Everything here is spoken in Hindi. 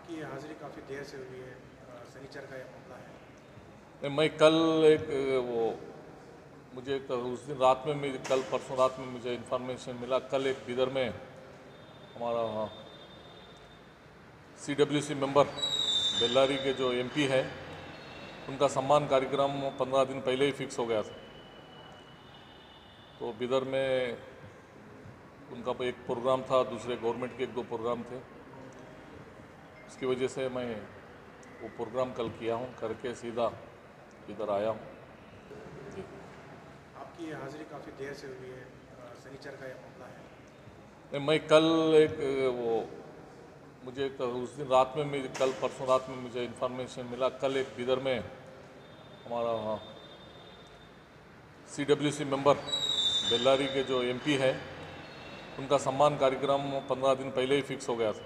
आपकी हाजिरी काफ़ी देर से हुई है। शनिचर का यह मामला है। नहीं, मैं कल एक वो मुझे उस दिन रात में मुझे कल परसों रात में मुझे इन्फॉर्मेशन मिला। कल एक बिदर में हमारा CWC मेंबर बेल्लारी के जो MP है उनका सम्मान कार्यक्रम 15 दिन पहले ही फिक्स हो गया था। तो बिदर में उनका एक प्रोग्राम था, दूसरे गवर्नमेंट के एक दो प्रोग्राम थे। उसकी वजह से मैं वो प्रोग्राम कल किया हूँ, करके सीधा इधर आया हूँ। जी। आपकी हाजिरी काफ़ी देर से हुई है। शनिचर का यह मामला है। नहीं, मैं कल एक वो मुझे उस दिन रात में मुझे कल परसों रात में मुझे इन्फॉर्मेशन मिला। कल एक बिदर में हमारा CWC मेंबर बेल्लारी के जो MP है उनका सम्मान कार्यक्रम 15 दिन पहले ही फिक्स हो गया था।